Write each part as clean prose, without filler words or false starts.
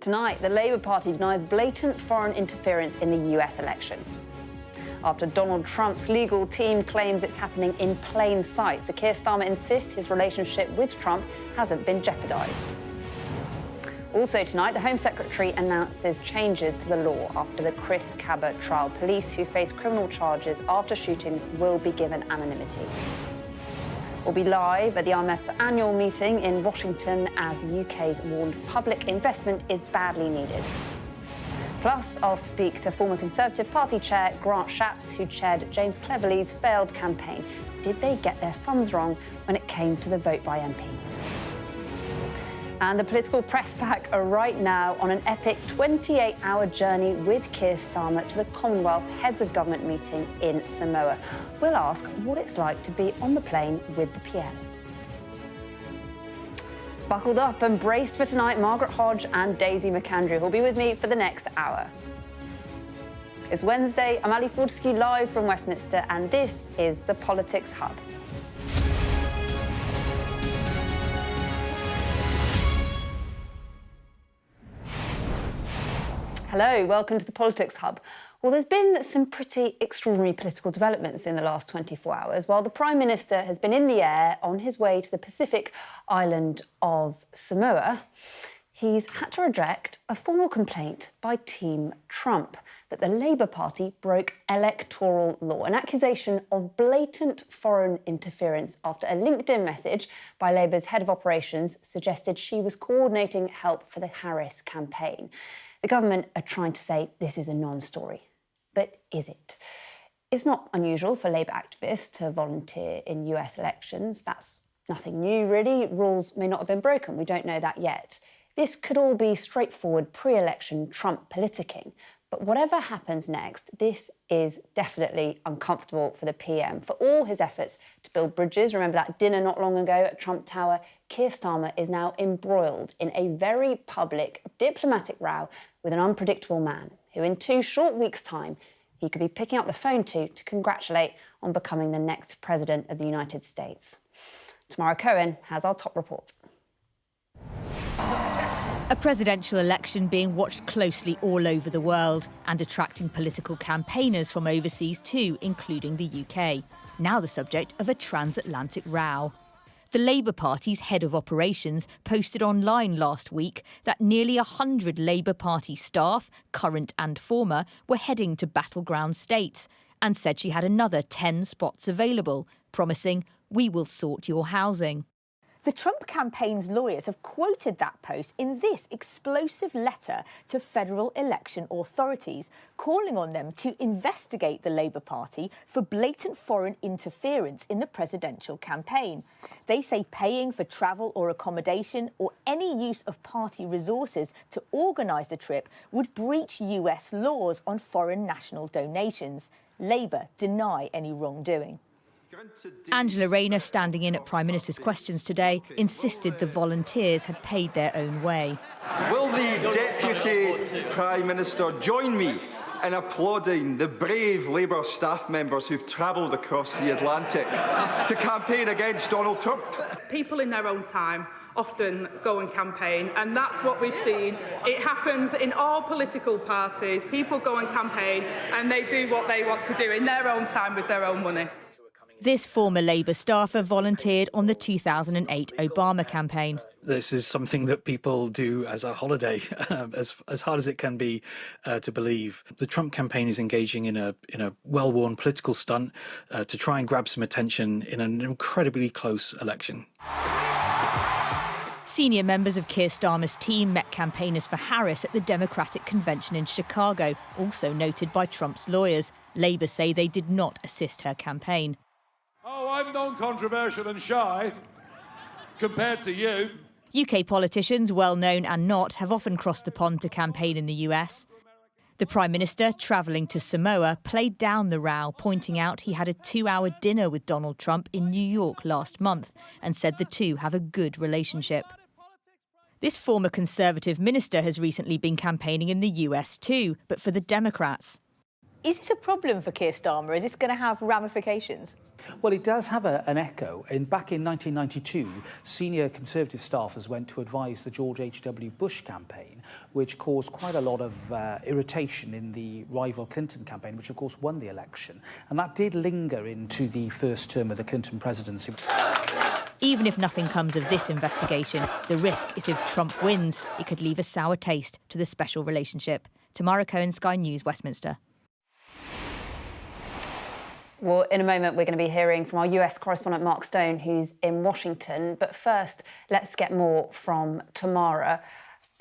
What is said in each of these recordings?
Tonight, the Labour Party denies blatant foreign interference in the US election. After Donald Trump's legal team claims it's happening in plain sight, Sir Keir Starmer insists his relationship with Trump hasn't been jeopardised. Also tonight, the Home Secretary announces changes to the law after the Chris Cabot trial. Police who face criminal charges after shootings will be given anonymity. We'll be live at the IMF's annual meeting in Washington as the UK's warned public investment is badly needed. Plus, I'll speak to former Conservative Party chair Grant Shapps, who chaired James Cleverly's failed campaign. Did they get their sums wrong when it came to the vote by MPs? And the political press pack are right now on an epic 28-hour journey with Keir Starmer to the Commonwealth Heads of Government meeting in Samoa. We'll ask what it's like to be on the plane with the PM. Buckled up and braced for tonight, Margaret Hodge and Daisy McAndrew will be with me for the next hour. It's Wednesday, I'm Ali Fortescue live from Westminster, and this is the Politics Hub. Hello, welcome to the Politics Hub. Well, there's been some pretty extraordinary political developments in the last 24 hours. While the Prime Minister has been in the air on his way to the Pacific island of Samoa, he's had to reject a formal complaint by Team Trump that the Labour Party broke electoral law, an accusation of blatant foreign interference after a LinkedIn message by Labour's head of operations suggested she was coordinating help for the Harris campaign. The government are trying to say this is a non-story. But is it? It's not unusual for Labour activists to volunteer in US elections. That's nothing new, really. Rules may not have been broken. We don't know that yet. This could all be straightforward pre-election Trump politicking. But whatever happens next, this is definitely uncomfortable for the PM. For all his efforts to build bridges, remember that dinner not long ago at Trump Tower, Keir Starmer is now embroiled in a very public diplomatic row with an unpredictable man who in 2 short weeks' time he could be picking up the phone to congratulate on becoming the next president of the United States. Tamara Cohen has our top report. A presidential election being watched closely all over the world and attracting political campaigners from overseas too, including the UK. Now the subject of a transatlantic row. The Labour Party's head of operations posted online last week that nearly 100 Labour Party staff, current and former, were heading to battleground states and said she had another 10 spots available, promising, "We will sort your housing." The Trump campaign's lawyers have quoted that post in this explosive letter to federal election authorities, calling on them to investigate the Labour Party for blatant foreign interference in the presidential campaign. They say paying for travel or accommodation or any use of party resources to organise the trip would breach US laws on foreign national donations. Labour deny any wrongdoing. Angela Rayner, standing in at Prime Minister's questions today, insisted the volunteers had paid their own way. Will the Deputy Prime Minister join me in applauding the brave Labour staff members who've travelled across the Atlantic to campaign against Donald Trump? People in their own time often go and campaign, and that's what we've seen. It happens in all political parties. People go and campaign and they do what they want to do in their own time with their own money. This former Labour staffer volunteered on the 2008 Obama campaign. This is something that people do as a holiday, as hard as it can be to believe. The Trump campaign is engaging in a well-worn political stunt to try and grab some attention in an incredibly close election. Senior members of Keir Starmer's team met campaigners for Harris at the Democratic Convention in Chicago, also noted by Trump's lawyers. Labour say they did not assist her campaign. Oh, I'm non-controversial and shy, compared to you. UK politicians, well known and not, have often crossed the pond to campaign in the US. The Prime Minister, travelling to Samoa, played down the row, pointing out he had a 2-hour dinner with Donald Trump in New York last month and said the two have a good relationship. This former Conservative minister has recently been campaigning in the US too, but for the Democrats. Is this a problem for Keir Starmer? Is this going to have ramifications? Well, it does have an echo. Back in 1992, senior Conservative staffers went to advise the George H.W. Bush campaign, which caused quite a lot of irritation in the rival Clinton campaign, which of course won the election. And that did linger into the first term of the Clinton presidency. Even if nothing comes of this investigation, the risk is if Trump wins, it could leave a sour taste to the special relationship. Tamara Cohen, Sky News, Westminster. Well, in a moment, we're going to be hearing from our US correspondent, Mark Stone, who's in Washington. But first, let's get more from Tamara,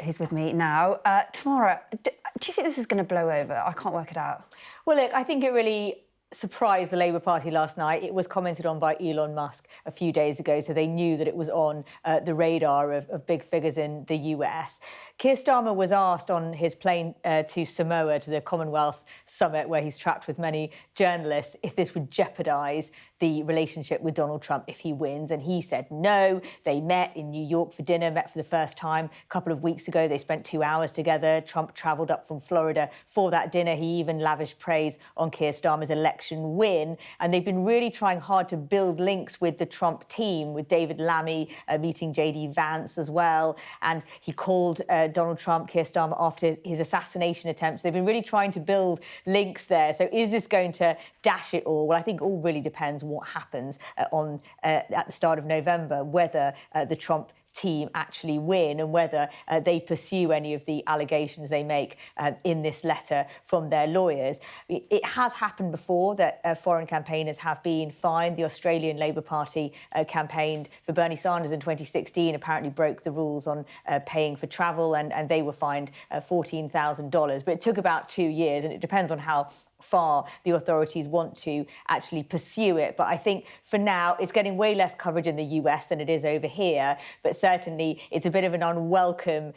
who's with me now. Tamara, do you think this is going to blow over? I can't work it out. Well, look, I think it really surprised the Labour Party last night. It was commented on by Elon Musk a few days ago, so they knew that it was on the radar of big figures in the US. Keir Starmer was asked on his plane to Samoa, to the Commonwealth Summit, where he's trapped with many journalists, if this would jeopardise the relationship with Donald Trump if he wins. And he said no. They met in New York for dinner, met for the first time a couple of weeks ago. They spent 2 hours together. Trump travelled up from Florida for that dinner. He even lavished praise on Keir Starmer's election win. And they've been really trying hard to build links with the Trump team, with David Lammy meeting J.D. Vance as well. And he called Donald Trump, Keir Starmer, after his assassination attempts. They've been really trying to build links there. So is this going to dash it all? Well, I think all really depends what happens at the start of November, whether the Trump team actually win and whether they pursue any of the allegations they make in this letter from their lawyers. It has happened before that foreign campaigners have been fined. The Australian Labour Party campaigned for Bernie Sanders in 2016, apparently broke the rules on paying for travel, and they were fined $14,000. But it took about 2 years, and it depends on how far the authorities want to actually pursue it. But I think for now it's getting way less coverage in the US than it is over here. But certainly it's a bit of an unwelcome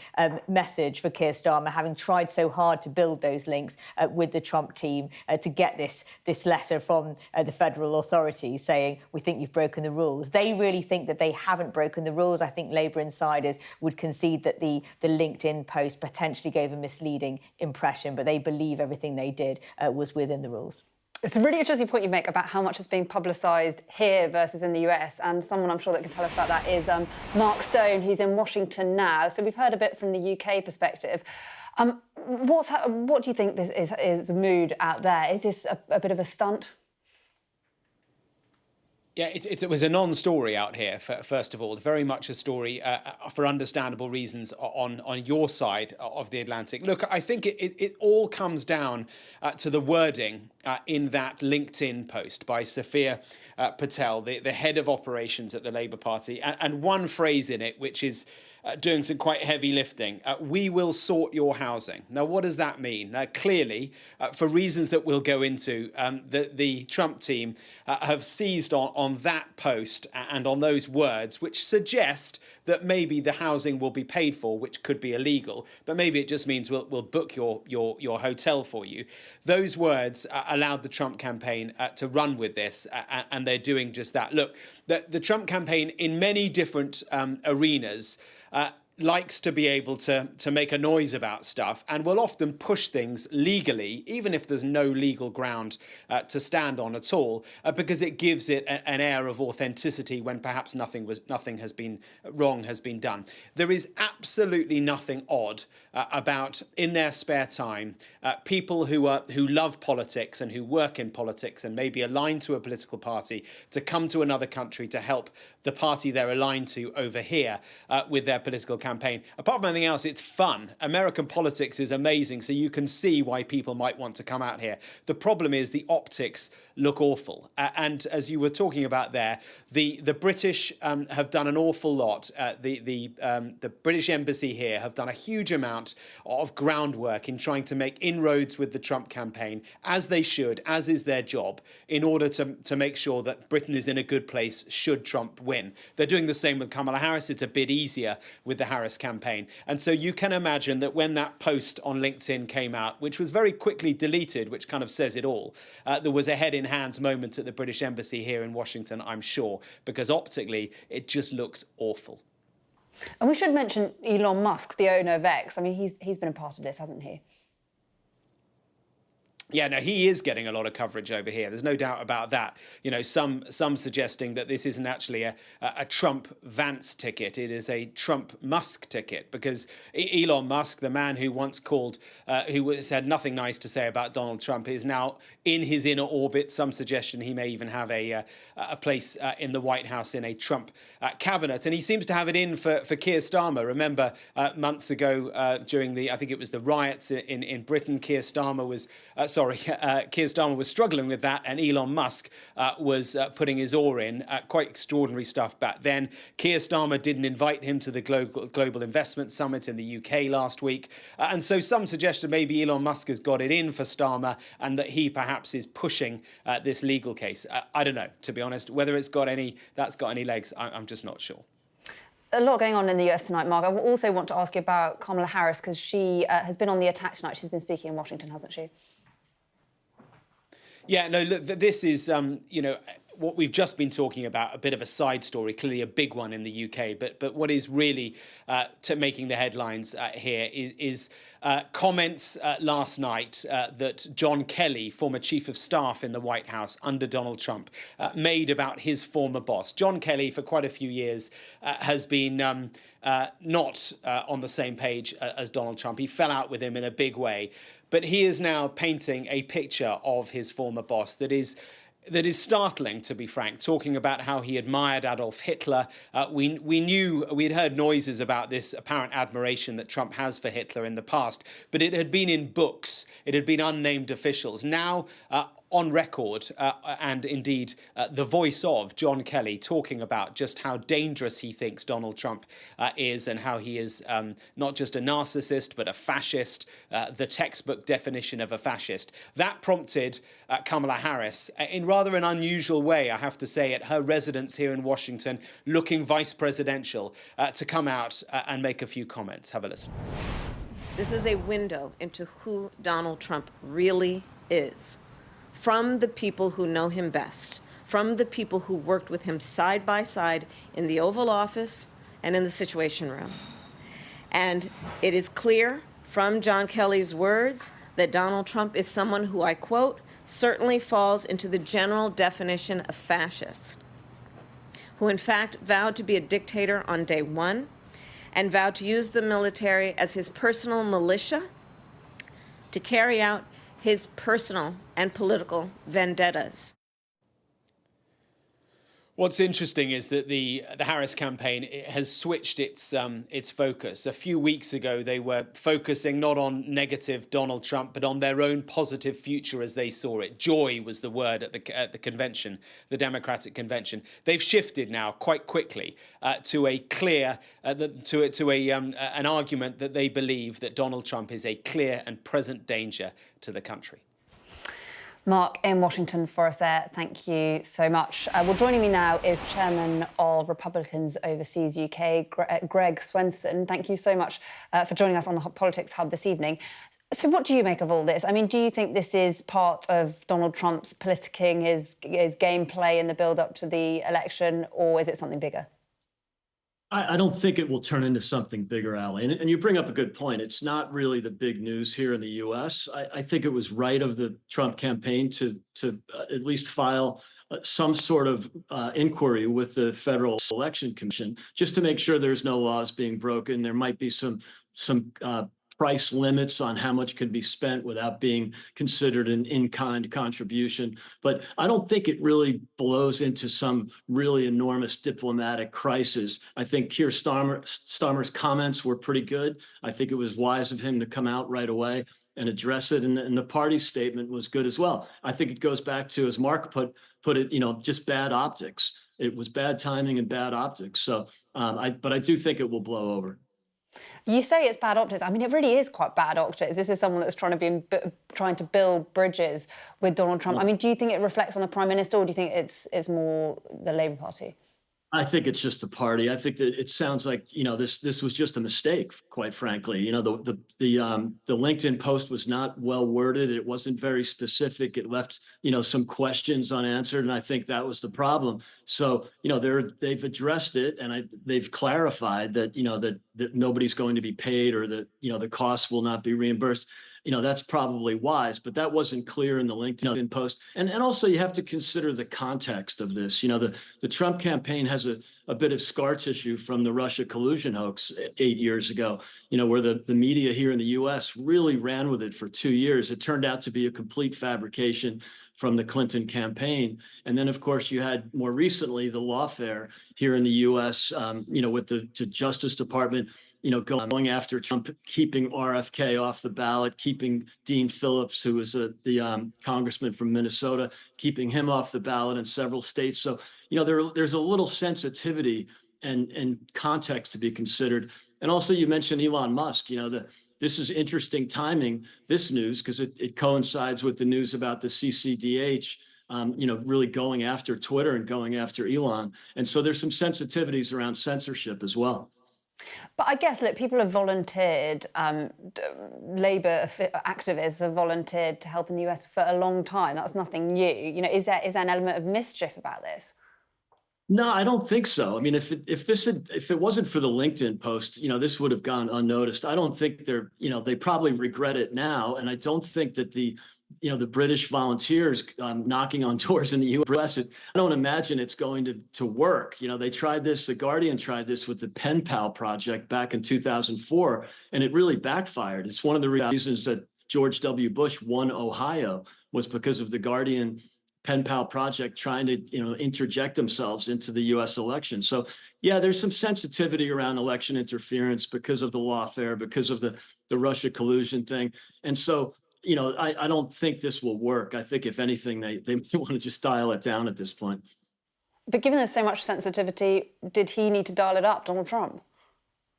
message for Keir Starmer, having tried so hard to build those links with the Trump team to get this letter from the federal authorities saying, we think you've broken the rules. They really think that they haven't broken the rules. I think Labour insiders would concede that the LinkedIn post potentially gave a misleading impression, but they believe everything they did was within the rules. It's a really interesting point you make about how much is being publicised here versus in the US, and someone I'm sure that can tell us about that is Mark Stone, who's in Washington now. So we've heard a bit from the UK perspective. What do you think this is the mood out there? Is this a bit of a stunt? Yeah, it was a non-story out here, first of all. Very much a story, for understandable reasons, on your side of the Atlantic. Look, I think it all comes down to the wording in that LinkedIn post by Sophia Patel, the head of operations at the Labour Party, and one phrase in it which is doing some quite heavy lifting. We will sort your housing. Now, what does that mean? Clearly, for reasons that we'll go into, the Trump team have seized on that post and on those words, which suggest that maybe the housing will be paid for, which could be illegal, but maybe it just means we'll book your hotel for you. Those words allowed the Trump campaign to run with this, and they're doing just that. Look, the Trump campaign in many different arenas likes to be able to make a noise about stuff and will often push things legally, even if there's no legal ground to stand on at all, because it gives it an air of authenticity when perhaps nothing has been done. There is absolutely nothing odd about, in their spare time, people who love politics and who work in politics and maybe aligned to a political party to come to another country to help the party they're aligned to over here with their political campaign. Apart from anything else, it's fun. American politics is amazing, so you can see why people might want to come out here. The problem is the optics look awful. And as you were talking about there, the British have done an awful lot. The British embassy here have done a huge amount of groundwork in trying to make inroads with the Trump campaign, as they should, as is their job, in order to make sure that Britain is in a good place should Trump win. They're doing the same with Kamala Harris. It's a bit easier with the Harris campaign. And so you can imagine that when that post on LinkedIn came out, which was very quickly deleted, which kind of says it all, there was a head-in-hands moment at the British embassy here in Washington, I'm sure, because optically it just looks awful. And we should mention Elon Musk, the owner of X. I mean, he's been a part of this, hasn't he? Yeah, no, he is getting a lot of coverage over here. There's no doubt about that. You know, some suggesting that this isn't actually a Trump-Vance ticket. It is a Trump-Musk ticket, because Elon Musk, the man who once called, who had nothing nice to say about Donald Trump, is now in his inner orbit. Some suggestion he may even have a place in the White House in a Trump cabinet. And he seems to have it in for Keir Starmer. Remember, months ago during the, I think it was the riots in Britain, Keir Starmer was... Keir Starmer was struggling with that, and Elon Musk was putting his oar in. Quite extraordinary stuff back then. Keir Starmer didn't invite him to the Global Investment Summit in the UK last week. And so some suggestion maybe Elon Musk has got it in for Starmer, and that he perhaps is pushing this legal case. I don't know, to be honest. Whether that's got any legs, I'm just not sure. A lot going on in the US tonight, Mark. I also want to ask you about Kamala Harris, because she has been on the attack tonight. She's been speaking in Washington, hasn't she? Yeah, no, look, this is, you know, what we've just been talking about, a bit of a side story, clearly a big one in the UK. But what is really making the headlines here is comments last night that John Kelly, former chief of staff in the White House under Donald Trump, made about his former boss. John Kelly, for quite a few years, has been not on the same page as Donald Trump. He fell out with him in a big way. But he is now painting a picture of his former boss that is startling, to be frank, talking about how he admired Adolf Hitler. We'd heard noises about this apparent admiration that Trump has for Hitler in the past, but it had been in books. It had been unnamed officials. Now, on record, and indeed the voice of John Kelly, talking about just how dangerous he thinks Donald Trump is, and how he is not just a narcissist but a fascist, the textbook definition of a fascist. That prompted Kamala Harris, in rather an unusual way, I have to say, at her residence here in Washington, looking vice presidential, to come out and make a few comments. Have a listen. This is a window into who Donald Trump really is, from the people who know him best, from the people who worked with him side by side in the Oval Office and in the Situation Room. And it is clear from John Kelly's words that Donald Trump is someone who, I quote, certainly falls into the general definition of fascist, who in fact vowed to be a dictator on day one and vowed to use the military as his personal militia to carry out his personal and political vendettas. What's interesting is that the Harris campaign has switched its focus. A few weeks ago, they were focusing not on negative Donald Trump, but on their own positive future as they saw it. Joy was the word at the convention, the Democratic convention. They've shifted now quite quickly to a clear, an argument that they believe that Donald Trump is a clear and present danger to the country. Mark in Washington for us there, thank you so much. Well, joining me now is Chairman of Republicans Overseas UK, Greg Swenson. Thank you so much for joining us on the Politics Hub this evening. So what do you make of all this? I mean, do you think this is part of Donald Trump's politicking, his gameplay in the build-up to the election, or is it something bigger? I don't think it will turn into something bigger, Ali. And you bring up a good point. It's not really the big news here in the U.S. I think it was right of the Trump campaign to at least file some sort of inquiry with the Federal Election Commission, just to make sure there's no laws being broken. There might be some price limits on how much can be spent without being considered an in-kind contribution. But I don't think it really blows into some really enormous diplomatic crisis. I think Keir Starmer's comments were pretty good. I think it was wise of him to come out right away and address it. And the party statement was good as well. I think it goes back to, as Mark put it, just bad optics. It was bad timing and bad optics. So, but I do think it will blow over. You say it's bad optics. I mean, it really is quite bad optics. This is someone that's trying to build bridges with Donald Trump. I mean, do you think it reflects on the Prime Minister, or do you think it's more the Labour Party? I think it's just the party. I think that it sounds like, this was just a mistake, quite frankly. The LinkedIn post was not well worded. It wasn't very specific. It left, some questions unanswered. And I think that was the problem. So, they've addressed it, and they've clarified that, that nobody's going to be paid or that, the costs will not be reimbursed, that's probably wise, but that wasn't clear in the LinkedIn post. And also you have to consider the context of this. The Trump campaign has a bit of scar tissue from the Russia collusion hoax 8 years ago, where the media here in the US really ran with it for 2 years. It turned out to be a complete fabrication from the Clinton campaign. And then, of course, you had more recently the lawfare here in the US, with the Justice Department, going after Trump, keeping RFK off the ballot, keeping Dean Phillips, who was the congressman from Minnesota, keeping him off the ballot in several states. So, there's a little sensitivity and context to be considered. And also, you mentioned Elon Musk. This is interesting timing, this news, because it coincides with the news about the CCDH, really going after Twitter and going after Elon. And so there's some sensitivities around censorship as well. But I guess, look, people have volunteered, Labour activists have volunteered to help in the US for a long time. That's nothing new. Is there an element of mischief about this? No, I don't think so. I mean, if it wasn't for the LinkedIn post, this would have gone unnoticed. I don't think they probably regret it now. And I don't think that the British volunteers knocking on doors in the US, I don't imagine it's going to work. They tried this, The Guardian tried this with the Pen Pal project back in 2004, and it really backfired. It's one of the reasons that George W. Bush won Ohio was because of The Guardian Pen Pal project trying to, interject themselves into the US election. So yeah, there's some sensitivity around election interference because of the lawfare, because of the Russia collusion thing. And so, I don't think this will work. I think if anything, they want to just dial it down at this point. But given there's so much sensitivity, did he need to dial it up, Donald Trump?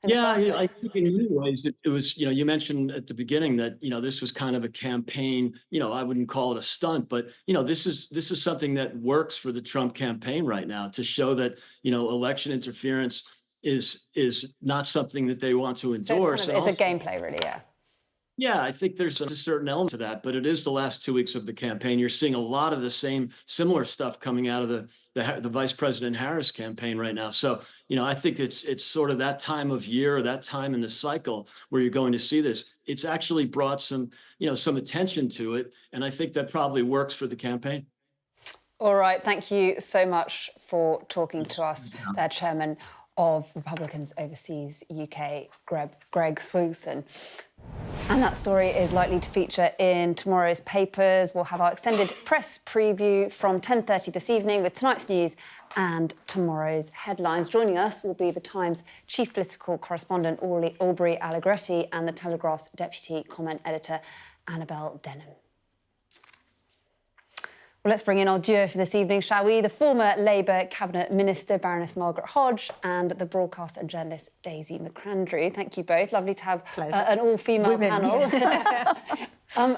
Yeah, I think in many ways it was, you mentioned at the beginning that, this was kind of a campaign, I wouldn't call it a stunt, but, this is something that works for the Trump campaign right now to show that, election interference is not something that they want to endorse. So it's a gameplay, really, yeah. Yeah, I think there's a certain element to that, but it is the last 2 weeks of the campaign. You're seeing a lot of the similar stuff coming out of the Vice President Harris campaign right now. So, I think it's sort of that time of year, or that time in the cycle where you're going to see this. It's actually brought some attention to it, and I think that probably works for the campaign. All right, thank you so much for talking to us, Chairman of Republicans Overseas UK, Greg Swooson. And that story is likely to feature in tomorrow's papers. We'll have our extended press preview from 10:30 this evening with tonight's news and tomorrow's headlines. Joining us will be the Times chief political correspondent Aubrey Allegretti and the Telegraph's deputy comment editor Annabel Denham. Well, let's bring in our duo for this evening, shall we? The former Labour Cabinet Minister, Baroness Margaret Hodge, and the broadcaster and journalist Daisy McAndrew. Thank you both. Lovely to have an all-female panel.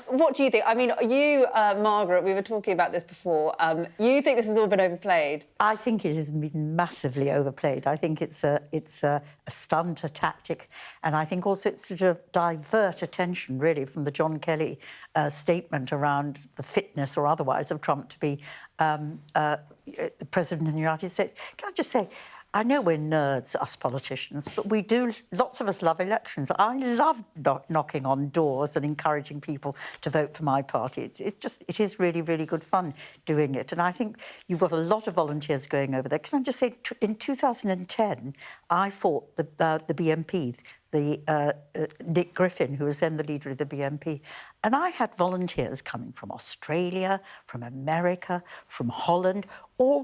What do you think? I mean, you, Margaret, we were talking about this before. You think this has all been overplayed? I think it has been massively overplayed. I think it's a stunt, a tactic, and I think also it's to divert attention, really, from the John Kelly statement around the fitness or otherwise of Trump to be president of the United States. Can I just say, I know we're nerds, us politicians, but lots of us love elections. I love knocking on doors and encouraging people to vote for my party. It is really, really good fun doing it. And I think you've got a lot of volunteers going over there. Can I just say, in 2010, I fought the BNP, Nick Griffin, who was then the leader of the BNP. And I had volunteers coming from Australia, from America, from Holland, all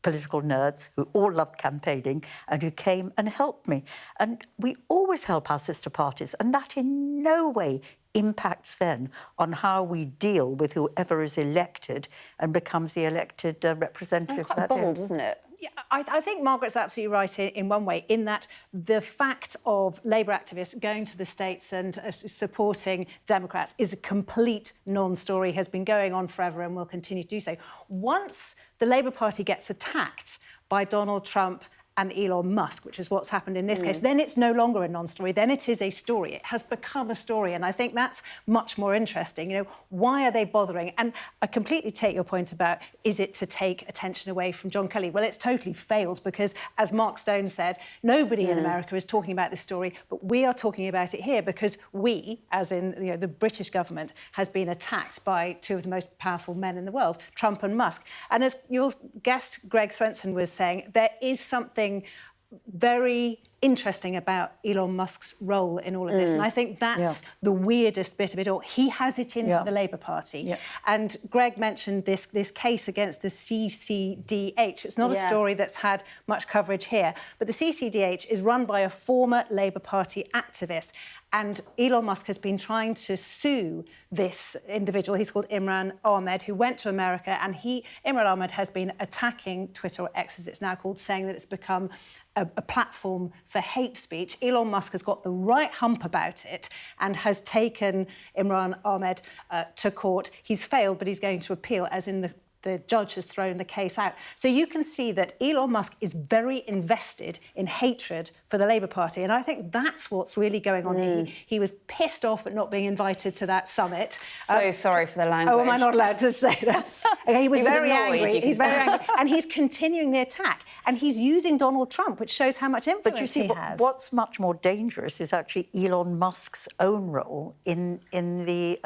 political nerds who all loved campaigning and who came and helped me. And we always help our sister parties, and that in no way impacts then on how we deal with whoever is elected and becomes the elected representative. That's quite bold, wasn't it? Yeah, I think Margaret's absolutely right in one way, in that the fact of Labour activists going to the States and supporting Democrats is a complete non-story, has been going on forever and will continue to do so. Once the Labour Party gets attacked by Donald Trump and Elon Musk, which is what's happened in this case, then it's no longer a non-story. Then it is a story. It has become a story. And I think that's much more interesting. You know, why are they bothering? And I completely take your point about, is it to take attention away from John Kelly? Well, it's totally failed because, as Mark Stone said, nobody in America is talking about this story, but we are talking about it here because we, as in the British government, has been attacked by two of the most powerful men in the world, Trump and Musk. And as your guest, Greg Swenson, was saying, there is something very interesting about Elon Musk's role in all of this. And I think that's the weirdest bit of it all. He has it in for the Labour Party. And Greg mentioned this case against the CCDH. It's not a story that's had much coverage here, but the CCDH is run by a former Labour Party activist. And Elon Musk has been trying to sue this individual. He's called Imran Ahmed, who went to America. And Imran Ahmed has been attacking Twitter, or X as it's now called, saying that it's become a platform for hate speech. Elon Musk has got the right hump about it and has taken Imran Ahmed to court. He's failed, but he's going to appeal, as in the judge has thrown the case out. So you can see that Elon Musk is very invested in hatred for the Labour Party. And I think that's what's really going on here. He was pissed off at not being invited to that summit. So sorry for the language. Oh, am I not allowed to say that? Okay, he was very angry. He's very angry. And he's continuing the attack. And he's using Donald Trump, which shows how much influence but you see, he has. What's much more dangerous is actually Elon Musk's own role in the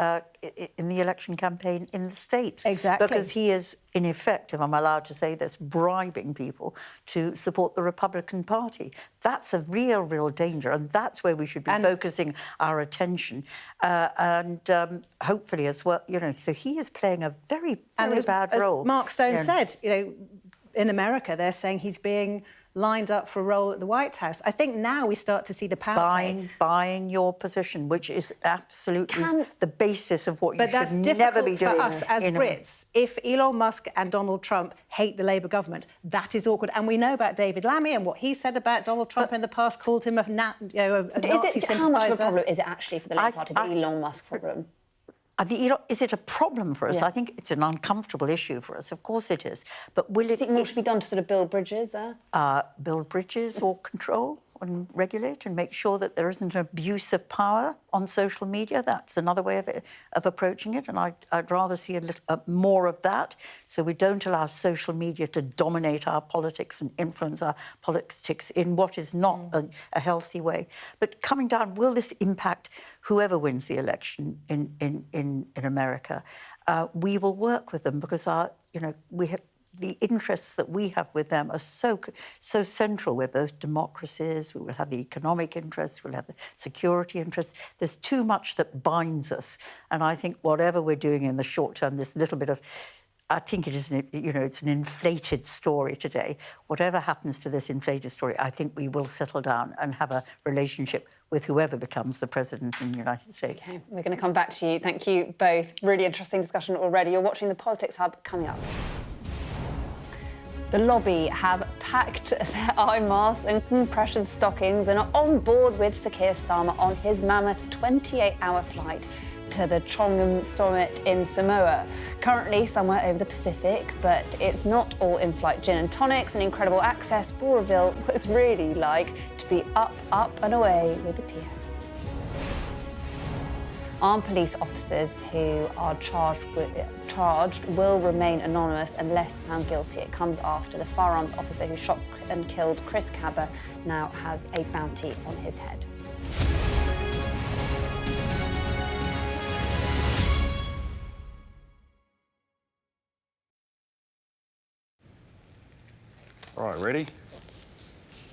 election campaign in the States. Exactly. Because he is, in effect, if I'm allowed to say this, bribing people to support the Republican Party. That's a real danger, and that's where we should be focusing our attention. And hopefully as well, so he is playing a very bad role. As Mark Stone said, in America, they're saying he's being lined up for a role at the White House. I think now we start to see the power buying your position, which is absolutely the basis of what you should never be doing. But that's difficult for us as Brits. If Elon Musk and Donald Trump hate the Labour government, that is awkward. And we know about David Lammy and what he said about Donald Trump in the past, called him a Nazi sympathiser. How much of a problem is it actually for the Labour Party, the Elon Musk problem? Is it a problem for us? I think it's an uncomfortable issue for us. Of course it is. But will Do you think more should be done to sort of build bridges there? Build bridges or control and regulate and make sure that there isn't an abuse of power on social media. That's another way of approaching it. And I'd rather see more of that, so we don't allow social media to dominate our politics and influence our politics in what is not a healthy way. But coming down, will this impact whoever wins the election in America? We will work with them because we have the interests that we have with them are so central. We're both democracies. We will have the economic interests. We'll have the security interests. There's too much that binds us, and I think whatever we're doing in the short term, this little bit of, I think it is, it's an inflated story today. Whatever happens to this inflated story, I think we will settle down and have a relationship with whoever becomes the president in the United States. Okay, we're going to come back to you. Thank you both. Really interesting discussion already. You're watching the Politics Hub. Coming up. The lobby have packed their eye masks and compression stockings and are on board with Sir Keir Starmer on his mammoth 28-hour flight to the Chongqing summit in Samoa. Currently somewhere over the Pacific, but it's not all in-flight gin and tonics and incredible access will reveal what it's really like to be up and away with the PM. Armed police officers who are charged will remain anonymous unless found guilty. It comes after the firearms officer who shot and killed Chris Cabba now has a bounty on his head. All right, ready?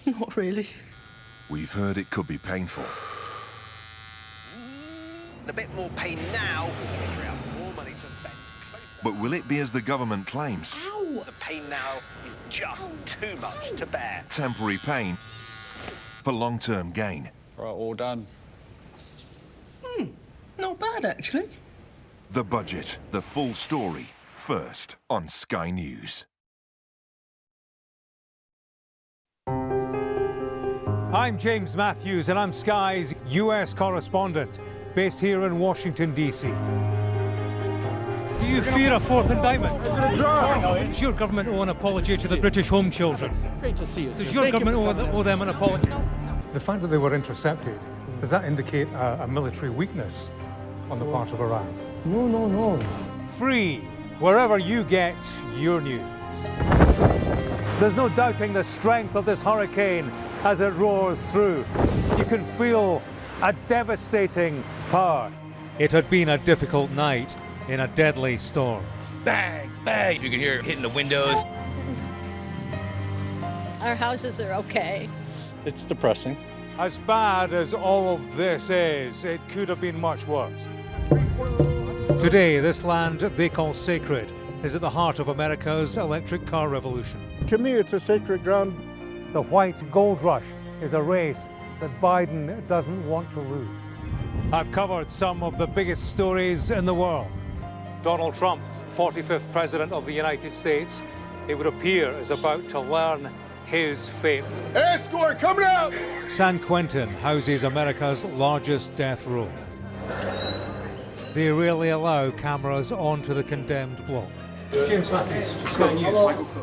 Not really. We've heard it could be painful. A bit more pain now. More money to spend. But will it be as the government claims? Ow! The pain now is just too much to bear. Temporary pain for long-term gain. Right, all done. Not bad, actually. The Budget, the full story, first on Sky News. I'm James Matthews, and I'm Sky's US correspondent, based here in Washington, D.C. Do you fear a fourth indictment? Does your government owe an apology to the British home children? Great to see you. Does your government owe them an apology? The fact that they were intercepted, does that indicate a military weakness on the part of Iran? No. Free, wherever you get your news. There's no doubting the strength of this hurricane as it roars through. You can feel a devastating power. It had been a difficult night in a deadly storm. Bang, bang. You can hear it hitting the windows. Our houses are okay. It's depressing. As bad as all of this is, it could have been much worse. Today, this land they call sacred is at the heart of America's electric car revolution. To me, it's a sacred ground. The white gold rush is a race that Biden doesn't want to lose. I've covered some of the biggest stories in the world. Donald Trump, 45th President of the United States, it would appear is about to learn his fate. Escort coming out! San Quentin houses America's largest death row. They rarely allow cameras onto the condemned block. James Matthews, Sky News.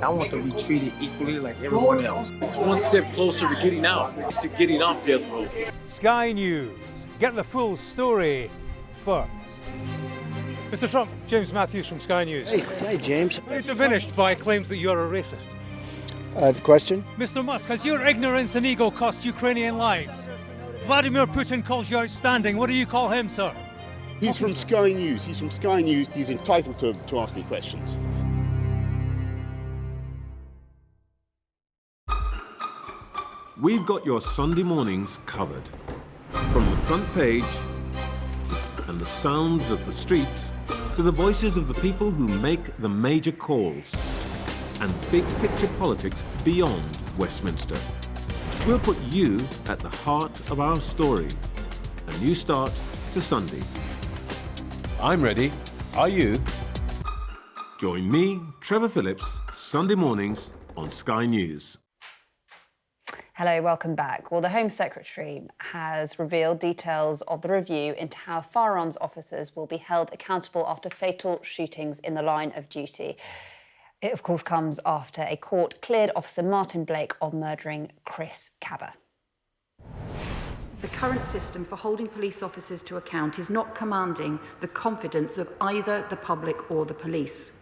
I want to be treated equally like everyone else. It's one step closer to getting out, to getting off death row. Sky News. Get the full story first. Mr. Trump, James Matthews from Sky News. Hey, James. You're diminished by claims that you're a racist. The question? Mr. Musk, has your ignorance and ego cost Ukrainian lives? Vladimir Putin calls you outstanding. What do you call him, sir? He's from Sky News. He's entitled to ask me questions. We've got your Sunday mornings covered. From the front page and the sounds of the streets to the voices of the people who make the major calls and big picture politics beyond Westminster. We'll put you at the heart of our story. A new start to Sunday. I'm ready. Are you? Join me, Trevor Phillips, Sunday mornings on Sky News. Hello, welcome back. Well, the Home Secretary has revealed details of the review into how firearms officers will be held accountable after fatal shootings in the line of duty. It, of course, comes after a court cleared Officer Martin Blake of murdering Chris Cabba. The current system for holding police officers to account is not commanding the confidence of either the public or the police.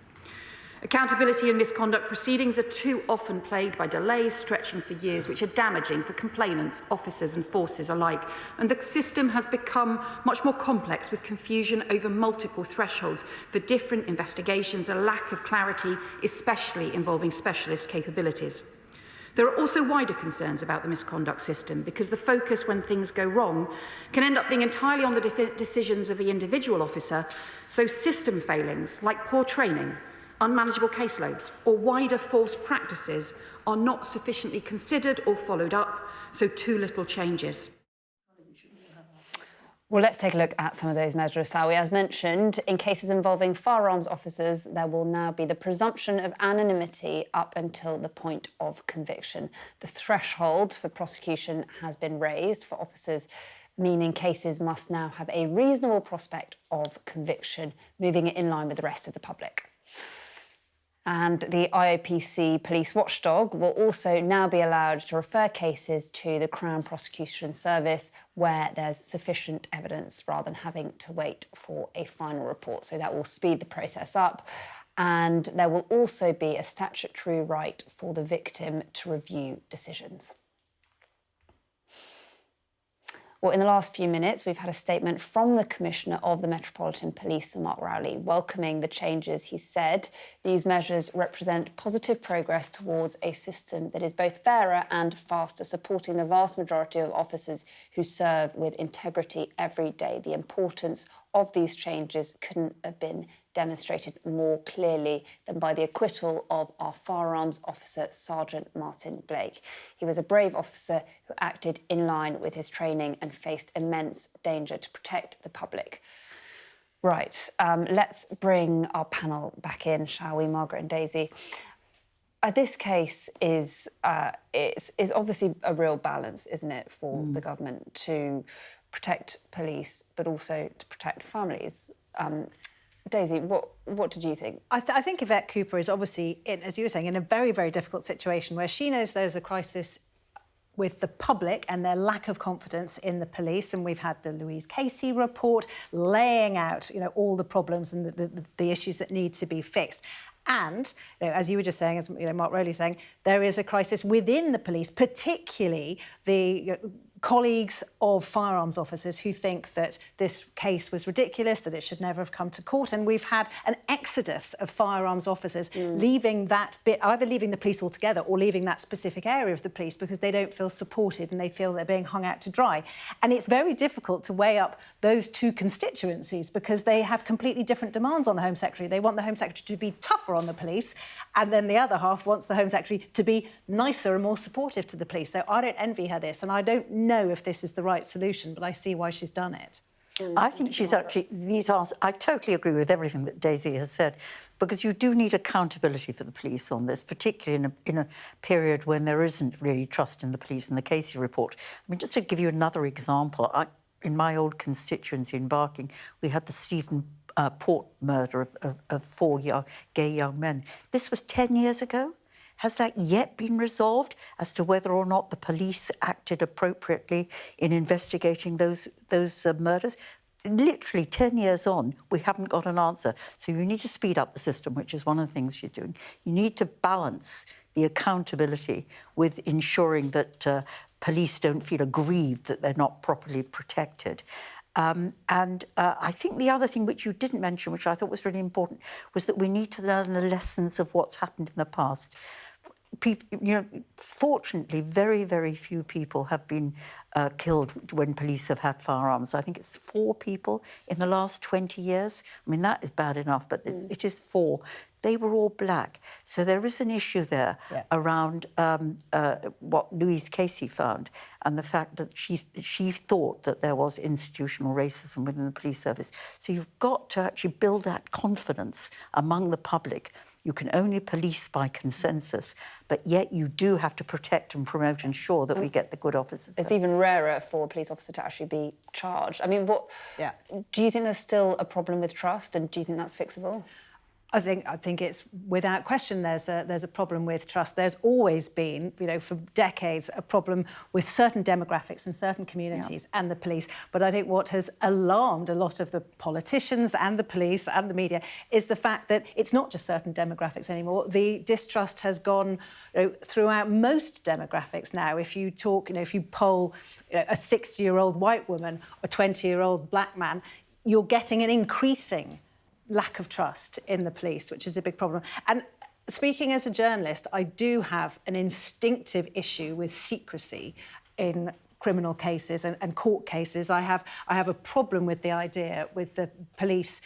Accountability and misconduct proceedings are too often plagued by delays stretching for years, which are damaging for complainants, officers and forces alike. And the system has become much more complex, with confusion over multiple thresholds for different investigations, a lack of clarity, especially involving specialist capabilities. There are also wider concerns about the misconduct system, because the focus when things go wrong can end up being entirely on the decisions of the individual officer, so system failings like poor training, unmanageable caseloads or wider force practices are not sufficiently considered or followed up, so too little changes. Well, let's take a look at some of those measures, shall we? As mentioned, in cases involving firearms officers, there will now be the presumption of anonymity up until the point of conviction. The threshold for prosecution has been raised for officers, meaning cases must now have a reasonable prospect of conviction, moving it in line with the rest of the public. And the IOPC police watchdog will also now be allowed to refer cases to the Crown Prosecution Service where there's sufficient evidence, rather than having to wait for a final report. So that will speed the process up. And there will also be a statutory right for the victim to review decisions. Well, in the last few minutes, we've had a statement from the Commissioner of the Metropolitan Police, Sir Mark Rowley, welcoming the changes. He said these measures represent positive progress towards a system that is both fairer and faster, supporting the vast majority of officers who serve with integrity every day. The importance of these changes couldn't have been demonstrated more clearly than by the acquittal of our firearms officer, Sergeant Martin Blake. He was a brave officer who acted in line with his training and faced immense danger to protect the public. Right, let's bring our panel back in, shall we, Margaret and Daisy? This case is obviously a real balance, isn't it, for the government to protect police, but also to protect families. Daisy, what did you think? I think Yvette Cooper is obviously, as you were saying, in a very, very difficult situation where she knows there's a crisis with the public and their lack of confidence in the police. And we've had the Louise Casey report laying out, all the problems and the issues that need to be fixed. And, as you were just saying, as Mark Rowley's saying, there is a crisis within the police, particularly the colleagues of firearms officers who think that this case was ridiculous, that it should never have come to court. And we've had an exodus of firearms officers leaving that bit, either leaving the police altogether or leaving that specific area of the police because they don't feel supported and they feel they're being hung out to dry. And it's very difficult to weigh up those two constituencies because they have completely different demands on the Home Secretary. They want the Home Secretary to be tougher on the police, and then the other half wants the Home Secretary to be nicer and more supportive to the police. So I don't envy her this, and I don't know if this is the right solution, but I see why she's done it. I think she's actually, I totally agree with everything that Daisy has said, because you do need accountability for the police on this, particularly in a period when there isn't really trust in the police. In the Casey report, I mean, just to give you another example, in my old constituency in Barking, we had the Stephen Port murder of 4 gay young men. This was 10 years ago. Has that yet been resolved as to whether or not the police acted appropriately in investigating those murders? Literally 10 years on, we haven't got an answer. So you need to speed up the system, which is one of the things she's doing. You need to balance the accountability with ensuring that police don't feel aggrieved that they're not properly protected. I think the other thing which you didn't mention, which I thought was really important, was that we need to learn the lessons of what's happened in the past. People, fortunately, very, very few people have been killed when police have had firearms. I think it's 4 people in the last 20 years. I mean, that is bad enough, but it is 4. They were all black. So there is an issue there around what Louise Casey found and the fact that she thought that there was institutional racism within the police service. So you've got to actually build that confidence among the public. You can only police by consensus, but yet you do have to protect and promote and ensure that we get the good officers. It's even rarer for a police officer to actually be charged. I mean, do you think there's still a problem with trust, and do you think that's fixable? I think it's without question there's a problem with trust. There's always been, for decades, a problem with certain demographics and certain communities and the police. But I think what has alarmed a lot of the politicians and the police and the media is the fact that it's not just certain demographics anymore. The distrust has gone throughout most demographics now. If you talk, if you poll a 60-year-old white woman, a 20-year-old black man, you're getting an increasing lack of trust in the police, which is a big problem. And speaking as a journalist, I do have an instinctive issue with secrecy in criminal cases and court cases. I have a problem with the idea with the police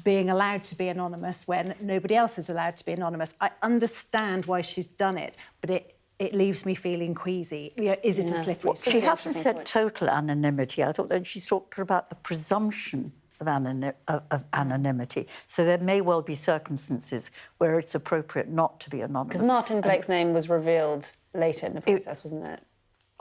being allowed to be anonymous when nobody else is allowed to be anonymous. I understand why she's done it, but it leaves me feeling queasy. Is it a slippery slope? She hasn't said total anonymity. I thought that she's talked about the presumption of anonymity. So there may well be circumstances where it's appropriate not to be anonymous. Because Martin Blake's name was revealed later in the process, wasn't it?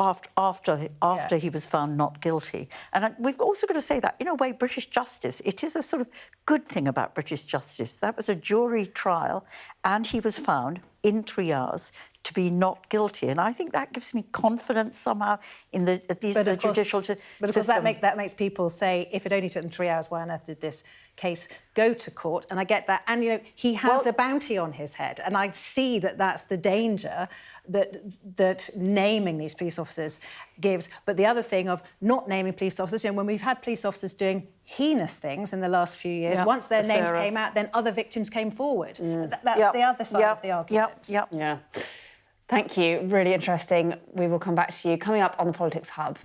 After he was found not guilty. And we've also got to say that, in a way, British justice, it is a sort of good thing about British justice. That was a jury trial, and he was found in 3 hours to be not guilty. And I think that gives me confidence somehow in at least the judicial system. But of course that makes people say, if it only took them 3 hours, why on earth did this case go to court? And I get that. And, he has a bounty on his head. And I see that that's the danger that naming these police officers gives. But the other thing of not naming police officers, when we've had police officers doing heinous things in the last few years, once their names came out, then other victims came forward. That's the other side of the argument. Yeah. Thank you. Really interesting. We will come back to you. Coming up on the Politics Hub.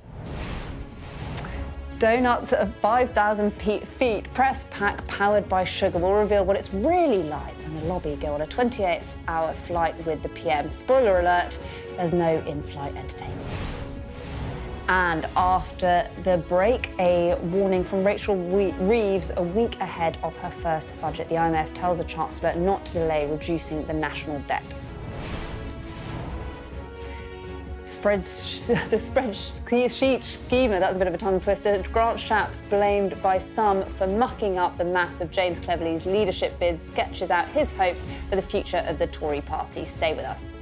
Donuts at 5,000 feet, press pack powered by sugar, will reveal what it's really like when the lobby go on a 28-hour flight with the PM. Spoiler alert, there's no in-flight entertainment. And after the break, a warning from Rachel Reeves a week ahead of her first budget. The IMF tells the Chancellor not to delay reducing the national debt. spreadsheet schemer, that's a bit of a tongue twister. Grant Shapps, blamed by some for mucking up the mass of James Cleverly's leadership bids, sketches out his hopes for the future of the Tory party. Stay with us.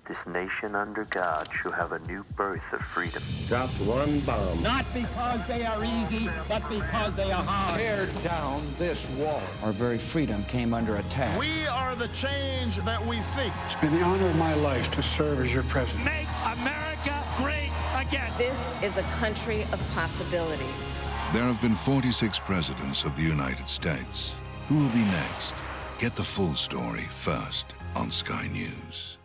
This nation under God shall have a new birth of freedom. Drop one bomb. Not because they are easy, but because they are hard. Tear down this wall. Our very freedom came under attack. We are the change that we seek. It's been the honor of my life to serve as your president. Make America great again. This is a country of possibilities. There have been 46 presidents of the United States. Who will be next? Get the full story first on Sky News.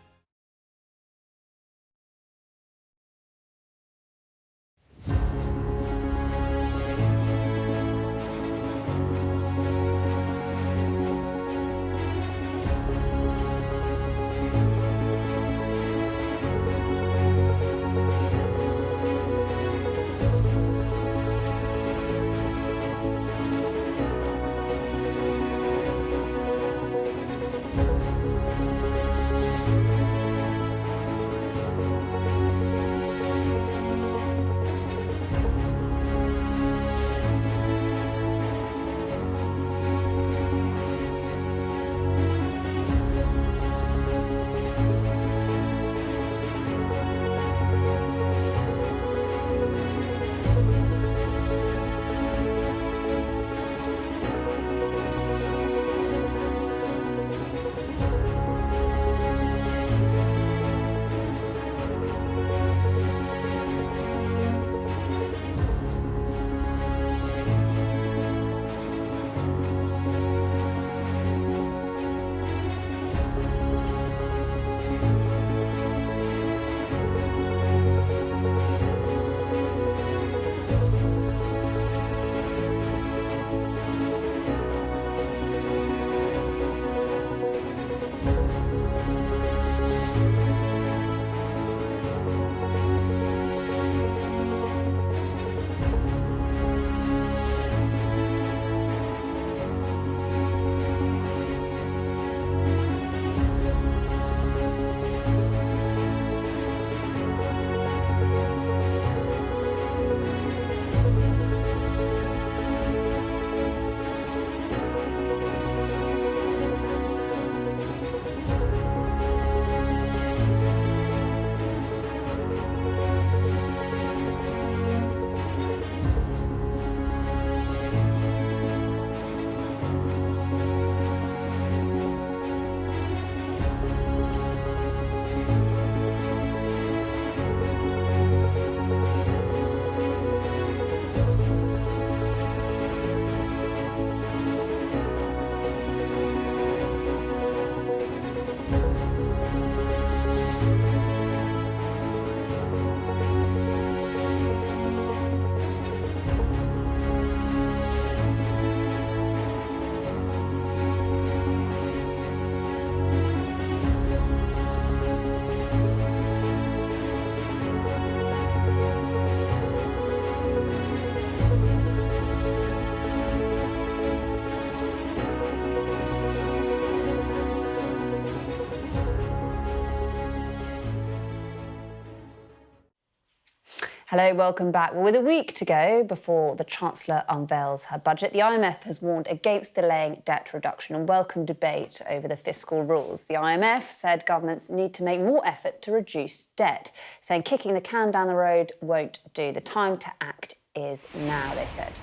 Hello, welcome back. Well, with a week to go before the Chancellor unveils her budget, the IMF has warned against delaying debt reduction and welcomed debate over the fiscal rules. The IMF said governments need to make more effort to reduce debt, saying kicking the can down the road won't do. The time to act is now, they said.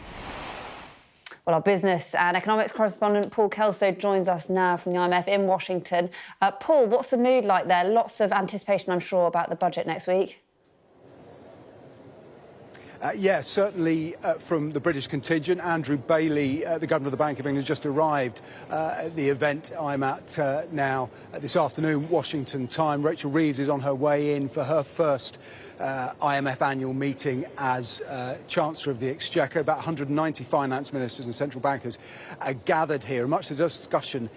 Well, our business and economics correspondent Paul Kelso joins us now from the IMF in Washington. Paul, what's the mood like there? Lots of anticipation, I'm sure, about the budget next week. Yes, certainly from the British contingent. Andrew Bailey, the Governor of the Bank of England, has just arrived at the event I'm at now this afternoon, Washington time. Rachel Reeves is on her way in for her first IMF annual meeting as Chancellor of the Exchequer. About 190 finance ministers and central bankers gathered here. And much of the discussion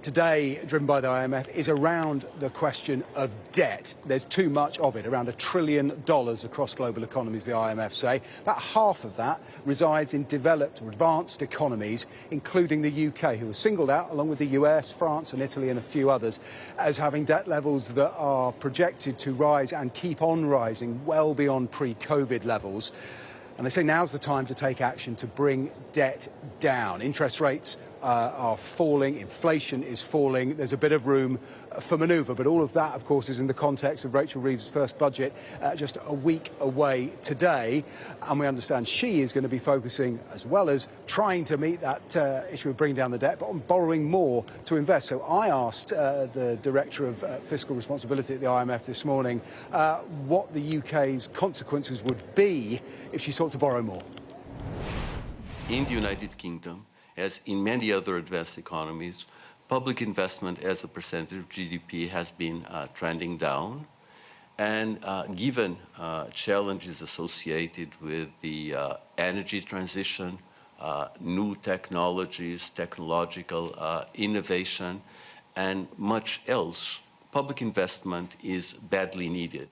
today, driven by the IMF, is around the question of debt. There's too much of it, around $1 trillion across global economies, the IMF say. About half of that resides in developed or advanced economies, including the UK, who are singled out, along with the US, France and Italy and a few others, as having debt levels that are projected to rise and keep on rising well beyond pre-COVID levels. And they say now's the time to take action to bring debt down. Interest rates are falling, inflation is falling, there's a bit of room for manoeuvre, but all of that, of course, is in the context of Rachel Reeves' first budget just a week away today, and we understand she is going to be focusing, as well as trying to meet that issue of bringing down the debt, but on borrowing more to invest. So I asked the Director of Fiscal Responsibility at the IMF this morning what the UK's consequences would be if she sought to borrow more. In the United Kingdom, as in many other advanced economies, public investment as a percentage of GDP has been trending down. And given challenges associated with the energy transition, new technologies, technological innovation, and much else, public investment is badly needed.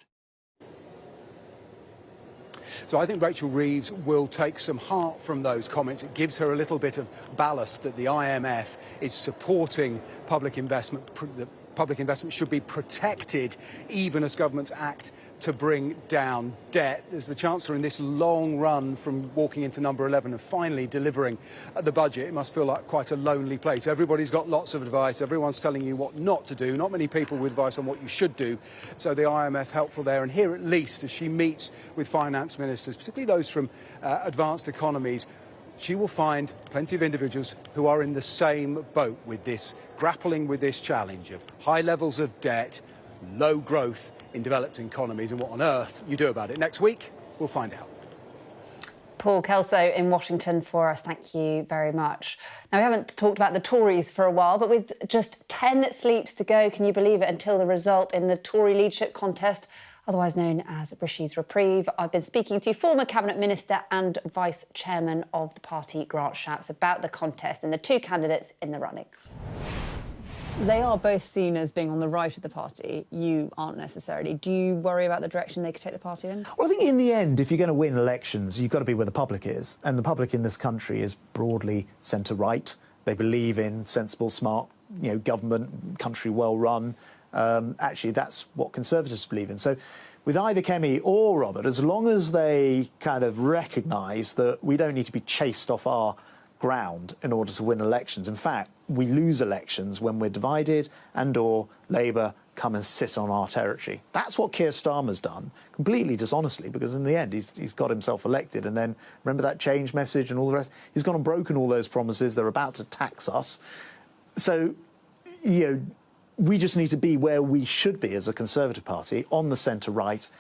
So I think Rachel Reeves will take some heart from those comments. It gives her a little bit of ballast that the IMF is supporting public investment. That public investment should be protected even as governments act to bring down debt. There's the Chancellor in this long run from walking into number 11 and finally delivering the budget. It must feel like quite a lonely place. Everybody's got lots of advice. Everyone's telling you what not to do. Not many people with advice on what you should do. So the IMF helpful there. And here at least, as she meets with finance ministers, particularly those from advanced economies, she will find plenty of individuals who are in the same boat with this, grappling with this challenge of high levels of debt, low growth in developed economies, and what on earth you do about it. Next week, we'll find out. Paul Kelso in Washington for us. Thank you very much. Now, we haven't talked about the Tories for a while, but with just 10 sleeps to go, can you believe it, until the result in the Tory leadership contest, otherwise known as Rishi's Reprieve. I've been speaking to former Cabinet Minister and Vice Chairman of the party, Grant Shapps, about the contest and the two candidates in the running. They are both seen as being on the right of the party. You aren't necessarily. Do you worry about the direction they could take the party in? Well, I think in the end, if you're going to win elections, you've got to be where the public is. And the public in this country is broadly centre-right. They believe in sensible, smart, government, country well run. Actually, that's what Conservatives believe in. So with either Kemi or Robert, as long as they kind of recognise that we don't need to be chased off our ground in order to win elections. In fact, we lose elections when we're divided and or Labour come and sit on our territory. That's what Keir Starmer's done, completely dishonestly, because in the end he's got himself elected. And then, remember that change message and all the rest? He's gone and broken all those promises. They're about to tax us. So, we just need to be where we should be as a Conservative Party, on the centre-right,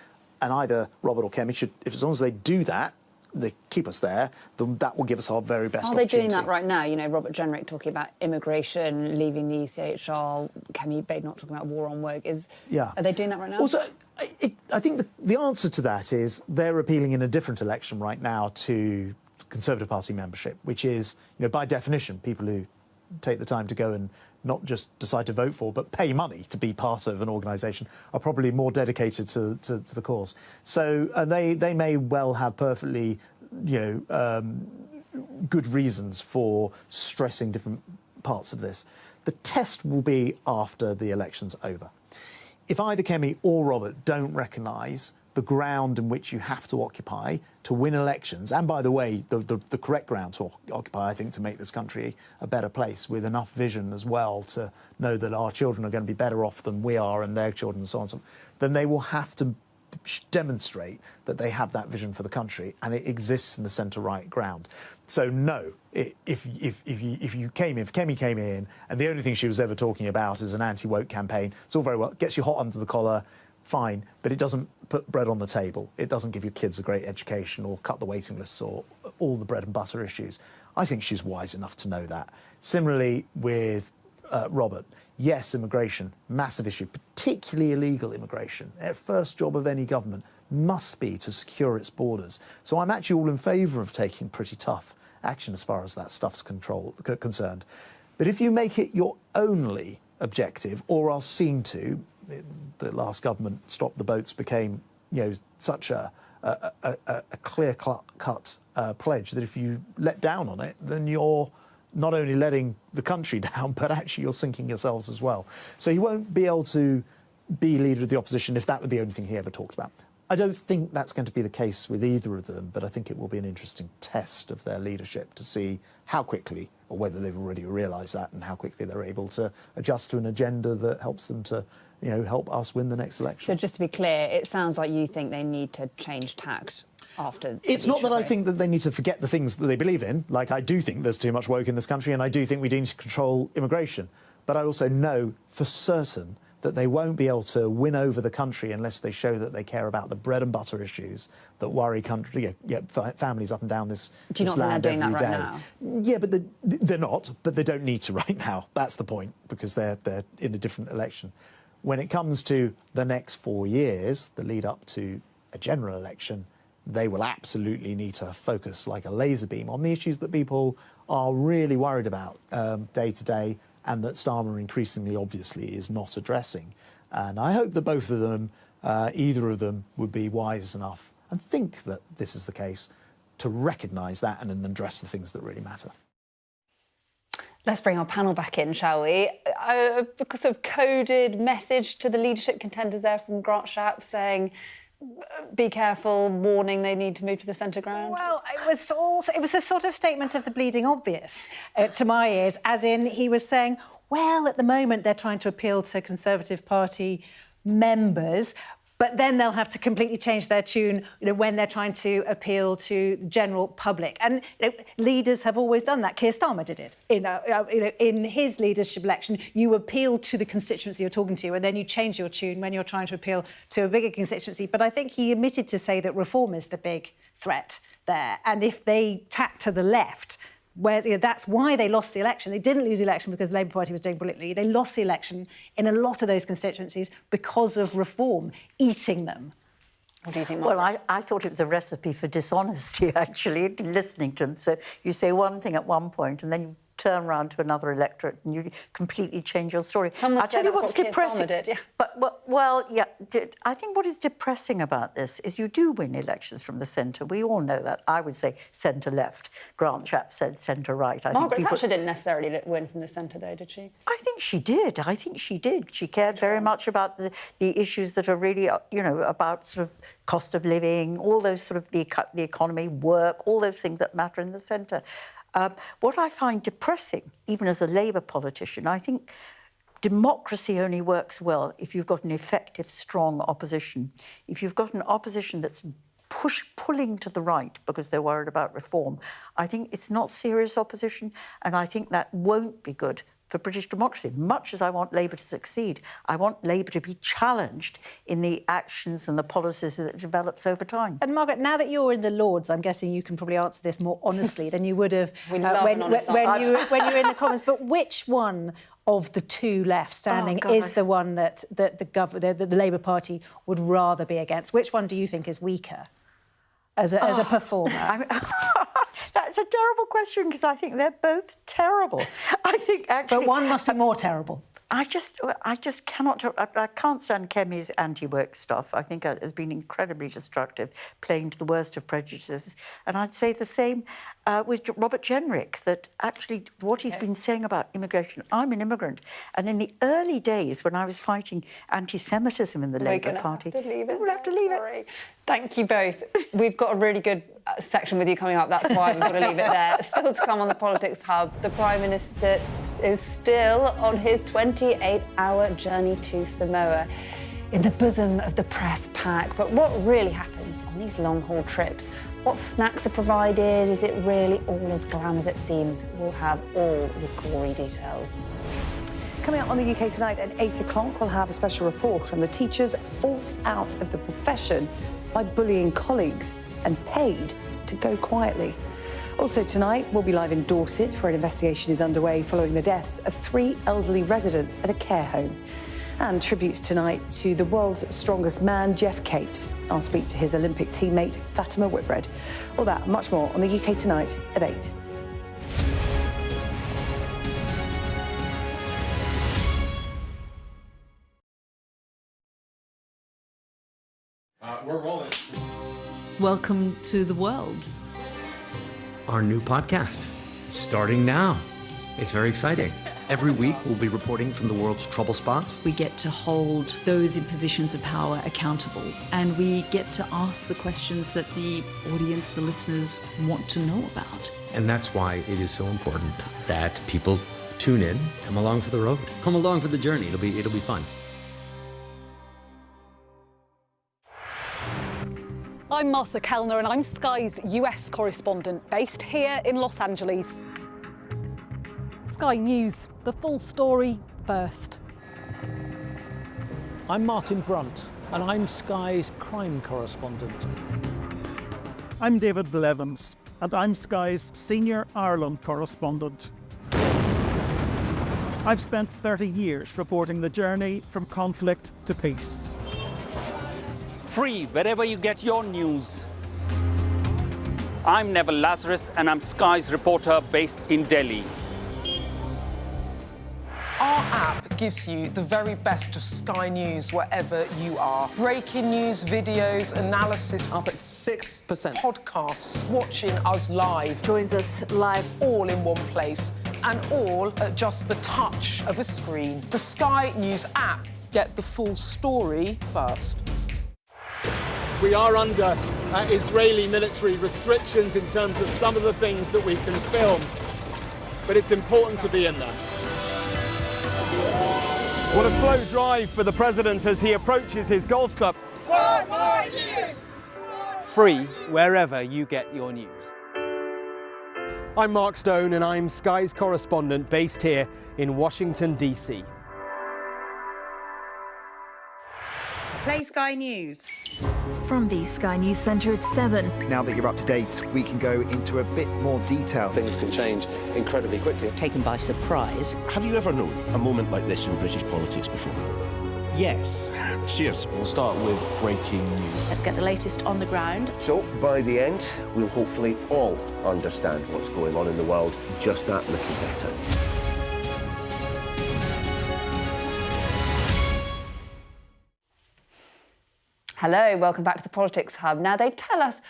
and either Robert or Kemi should, as long as they do that, they keep us there, then that will give us our very best opportunity. Are they doing that right now? Robert Jenrick talking about immigration, leaving the ECHR, Kemi Babe not talking about war on work. Are they doing that right now? Also, I think the answer to that is they're appealing in a different election right now to Conservative Party membership, which is, by definition, people who take the time to go and not just decide to vote for, but pay money to be part of an organisation, are probably more dedicated to the cause. So they may well have perfectly, good reasons for stressing different parts of this. The test will be after the election's over. If either Kemi or Robert don't recognise the ground in which you have to occupy to win elections, and by the way, the correct ground to occupy, I think, to make this country a better place, with enough vision as well to know that our children are going to be better off than we are and their children and so on, then they will have to demonstrate that they have that vision for the country, and it exists in the centre-right ground. So no, if Kemi came in and the only thing she was ever talking about is an anti-woke campaign, it's all very well, gets you hot under the collar, fine, but it doesn't put bread on the table. It doesn't give your kids a great education or cut the waiting lists or all the bread and butter issues. I think she's wise enough to know that. Similarly with Robert, yes, immigration, massive issue, particularly illegal immigration. First job of any government, must be to secure its borders. So I'm actually all in favour of taking pretty tough action as far as that stuff's concerned. But if you make it your only objective, or are seen to, the last government stopped the boats became, such a clear-cut pledge that if you let down on it, then you're not only letting the country down, but actually you're sinking yourselves as well. So he won't be able to be leader of the opposition if that were the only thing he ever talked about. I don't think that's going to be the case with either of them, but I think it will be an interesting test of their leadership to see how quickly, or whether they've already realised that, and how quickly they're able to adjust to an agenda that helps them to, help us win the next election. So just to be clear, it sounds like you think they need to change tact after... It's not that I think that they need to forget the things that they believe in. Like, I do think there's too much woke in this country, and I do think we need to control immigration. But I also know for certain that they won't be able to win over the country unless they show that they care about the bread and butter issues that worry families up and down this land. Do you not think they're doing that right now? Yeah, but they're not. But they don't need to right now. That's the point, because they're in a different election. When it comes to the next 4 years, the lead up to a general election, they will absolutely need to focus like a laser beam on the issues that people are really worried about day to day, and that Starmer increasingly, obviously, is not addressing. And I hope that both of them, either of them, would be wise enough, and think that this is the case, to recognise that and then address the things that really matter. Let's bring our panel back in, shall we? A sort of coded message to the leadership contenders there from Grant Shapps saying, be careful, warning they need to move to the centre ground? Well, it was a sort of statement of the bleeding obvious to my ears, as in he was saying, well, at the moment they're trying to appeal to Conservative Party members, but then they'll have to completely change their tune when they're trying to appeal to the general public. And leaders have always done that. Keir Starmer did it. In his leadership election, you appeal to the constituency you're talking to, and then you change your tune when you're trying to appeal to a bigger constituency. But I think he omitted to say that reform is the big threat there. And if they tack to the left, where that's why they lost the election. They didn't lose the election because the Labour Party was doing brilliantly. They lost the election in a lot of those constituencies because of reform eating them. What do you think, Margaret? Well, I thought it was a recipe for dishonesty, actually, listening to them. So you say one thing at one point and then you turn around to another electorate and you completely change your story. I'll tell you what's depressing. Did, yeah. I think what is depressing about this is you do win elections from the centre. We all know that. I would say centre-left. Grant Shapps said centre-right. Margaret Thatcher didn't necessarily win from the centre, though, did she? I think she did. She cared very much about the issues that are really, about sort of cost of living, all those sort of the economy, work, all those things that matter in the centre. What I find depressing, even as a Labour politician, I think democracy only works well if you've got an effective, strong opposition. If you've got an opposition that's pulling to the right because they're worried about reform, I think it's not serious opposition, and I think that won't be good for British democracy. Much as I want Labour to succeed, I want Labour to be challenged in the actions and the policies that it develops over time. And Margaret, now that you're in the Lords, I'm guessing you can probably answer this more honestly than you would have when you were in the Commons. But which one of the two left standing is the one that the Labour Party would rather be against? Which one do you think is weaker as a performer? That's a terrible question, because I think they're both terrible. I think actually... But one must be more terrible. I just cannot... I can't stand Kemi's anti-work stuff. I think it has been incredibly destructive, playing to the worst of prejudices. And I'd say the same with Robert Jenrick, that actually what he's been saying about immigration... I'm an immigrant, and in the early days when I was fighting anti-Semitism in the Labour Party... We'll have to leave it. Thank you both. We've got a really good section with you coming up. That's why we've got to leave it there. Still to come on the Politics Hub, the Prime Minister is still on his 28-hour journey to Samoa, in the bosom of the press pack. But what really happens on these long-haul trips? What snacks are provided? Is it really all as glam as it seems? We'll have all the gory details. Coming up on the UK Tonight at 8 o'clock, we'll have a special report on the teachers forced out of the profession by bullying colleagues and paid to go quietly. Also tonight, we'll be live in Dorset, where an investigation is underway following the deaths of 3 elderly residents at a care home. And tributes tonight to the world's strongest man, Jeff Capes. I'll speak to his Olympic teammate, Fatima Whitbread. All that and much more on the UK Tonight at 8. We're rolling. Welcome to the world. Our new podcast, starting now. It's very exciting. Every week, we'll be reporting from the world's trouble spots. We get to hold those in positions of power accountable, and we get to ask the questions that the audience, the listeners, want to know about. And that's why it is so important that people tune in, come along for the road, come along for the journey. It'll be fun. I'm Martha Kellner and I'm Sky's US correspondent based here in Los Angeles. Sky News, the full story first. I'm Martin Brunt and I'm Sky's crime correspondent. I'm David Blevins and I'm Sky's senior Ireland correspondent. I've spent 30 years reporting the journey from conflict to peace. Free wherever you get your news. I'm Neville Lazarus and I'm Sky's reporter based in Delhi. Our app gives you the very best of Sky News wherever you are. Breaking news, videos, analysis up at 6%. Podcasts, watching us live. Joins us live all in one place and all at just the touch of a screen. The Sky News app. Get the full story first. We are under Israeli military restrictions in terms of some of the things that we can film, but it's important to be in there. What a slow drive for the president as he approaches his golf club. 4 more years! Free wherever you get your news. I'm Mark Stone and I'm Sky's correspondent based here in Washington, D.C. Play Sky News. From the Sky News Centre at 7. Now that you're up to date, we can go into a bit more detail. Things can change incredibly quickly. Taken by surprise. Have you ever known a moment like this in British politics before? Yes. Cheers. We'll start with breaking news. Let's get the latest on the ground. So, by the end, we'll hopefully all understand what's going on in the world just that little better. Hello, welcome back to the Politics Hub. Now, they tell us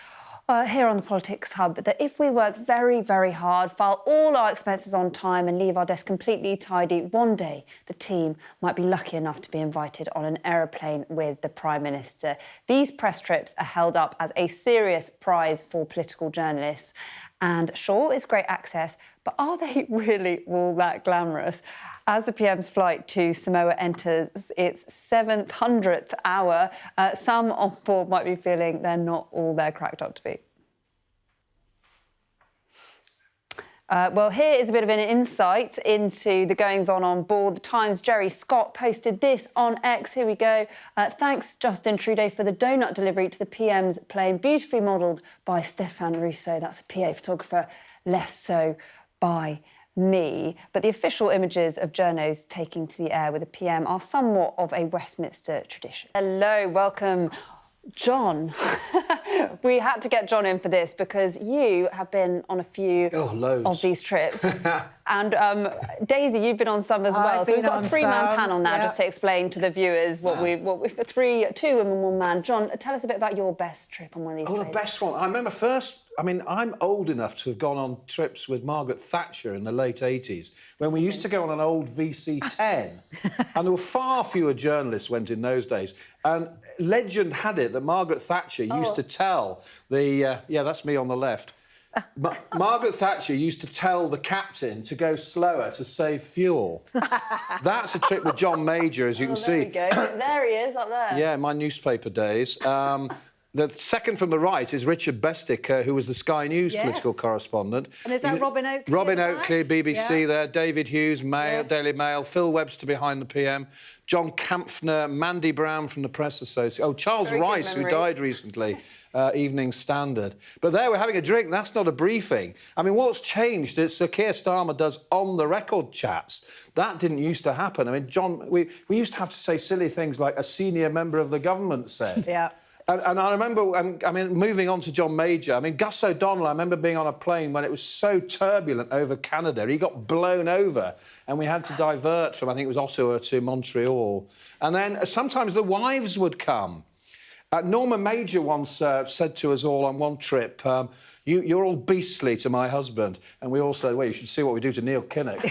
here on the Politics Hub that if we work very, very hard, file all our expenses on time and leave our desk completely tidy, one day the team might be lucky enough to be invited on an aeroplane with the Prime Minister. These press trips are held up as a serious prize for political journalists. And sure, it's great access, but are they really all that glamorous? As the PM's flight to Samoa enters its 700th hour, some on board might be feeling they're not all they're cracked up to be. Well, here is a bit of an insight into the goings-on board. The Times' Jerry Scott posted this on X. Here we go. Thanks, Justin Trudeau, for the donut delivery to the PM's plane, beautifully modelled by Stéphane Rousseau. That's a PA photographer, less so by me. But the official images of journos taking to the air with the PM are somewhat of a Westminster tradition. Hello, welcome, John. We had to get John in for this because you have been on a few of these trips. And Daisy, you've been on some as well. So we've got a three-man panel now, just to explain to the viewers what we've two women, one man. John, tell us a bit about your best trip on one of these planes. The best one. I remember I'm old enough to have gone on trips with Margaret Thatcher in the late 80s, when we used to go on an old VC-10. And there were far fewer journalists went in those days. And legend had it that Margaret Thatcher used to tell the... that's me on the left. Margaret Thatcher used to tell the captain to go slower to save fuel. That's a trip with John Major, as you can see. There we go. There he is, up there. Yeah, my newspaper days. The second from the right is Richard Bestick, who was the Sky News political correspondent. And is that Robin Oakley? Robin Oakley, BBC there, David Hughes, Daily Mail, Phil Webster behind the PM, John Kampfner, Mandy Brown from the Press Association. Oh, Charles Rice, who died recently, Evening Standard. But there, we're having a drink. That's not a briefing. I mean, what's changed is Sir Keir Starmer does on-the-record chats. That didn't used to happen. I mean, John, we used to have to say silly things like a senior member of the government said. Yeah. And I remember, I mean, moving on to John Major, I mean, Gus O'Donnell, I remember being on a plane when it was so turbulent over Canada. He got blown over and we had to divert from, I think it was Ottawa to Montreal. And then sometimes the wives would come. Norma Major once said to us all on one trip, you're all beastly to my husband. And we all said, well, you should see what we do to Neil Kinnock.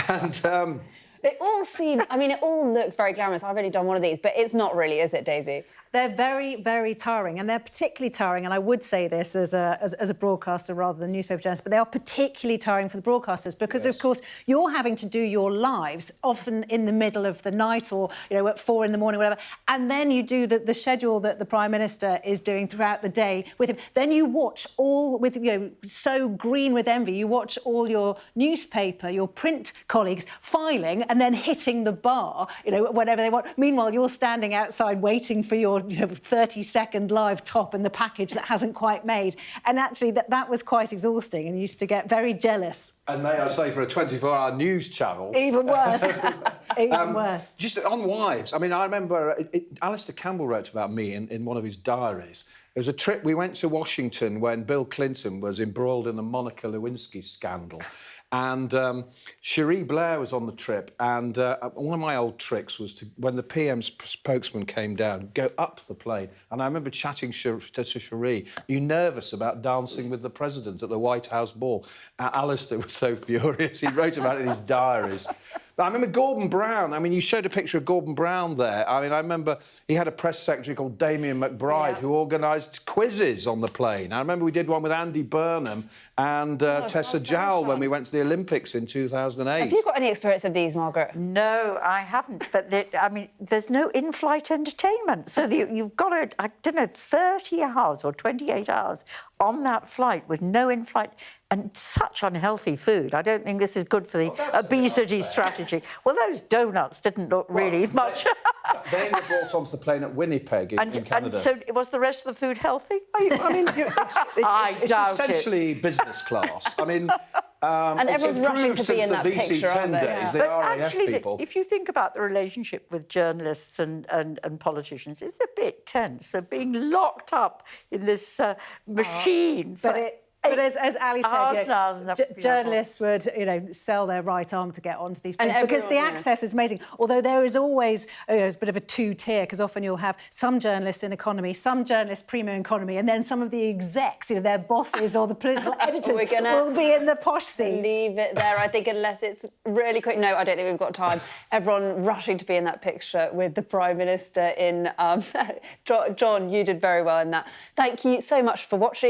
And... They all seem... I mean, it all looks very glamorous. I've only done one of these, but it's not really, is it, Daisy? They're very, very tiring, and they're particularly tiring, and I would say this as a broadcaster rather than newspaper journalist, but they are particularly tiring for the broadcasters because, of course, you're having to do your lives often in the middle of the night or, you know, at 4 in the morning, whatever, and then you do the schedule that the Prime Minister is doing throughout the day with him. Then you watch all, with, you know, so green with envy, you watch all your newspaper, your print colleagues filing and then hitting the bar, you know, whenever they want. Meanwhile, you're standing outside waiting for your 30-second live top and the package that hasn't quite made. And actually, that was quite exhausting and used to get very jealous. And may I say, for a 24-hour news channel... Even worse. Even worse. Just on wives, I mean, I remember Alistair Campbell wrote about me in one of his diaries. It was a trip we went to Washington when Bill Clinton was embroiled in the Monica Lewinsky scandal. And Cherie Blair was on the trip, and one of my old tricks was to, when the PM's spokesman came down, go up the plane. And I remember chatting to Cherie, are you nervous about dancing with the president at the White House ball? Alistair was so furious, he wrote about it in his diaries. But I remember Gordon Brown. I mean, you showed a picture of Gordon Brown there. I mean, I remember he had a press secretary called Damien McBride who organised quizzes on the plane. I remember we did one with Andy Burnham and Tessa Jowell when we went to the Olympics in 2008. Have you got any experience of these, Margaret? No, I haven't. But, I mean, there's no in-flight entertainment. So you've got to, I don't know, 30 hours or 28 hours on that flight with no in-flight and such unhealthy food. I don't think this is good for the obesity strategy. Well, those donuts didn't look really much. They were brought onto the plane at Winnipeg in Canada. And so was the rest of the food healthy? I mean, it's essentially business class. I mean... and everyone's rushing to be in that picture, aren't they? Days, the but RAF actually, people. if you think about the relationship with journalists and politicians, it's a bit tense. They're being locked up in this machine for... But as Ali said, journalists would, you know, sell their right arm to get onto these planes because the access is amazing. Although there is always a bit of a two-tier, because often you'll have some journalists in economy, some journalists premium economy, and then some of the execs, you know, their bosses or the political editors will be in the posh seats. Leave it there, I think, unless it's really quick. No, I don't think we've got time. Everyone rushing to be in that picture with the Prime Minister in... John, you did very well in that. Thank you so much for watching.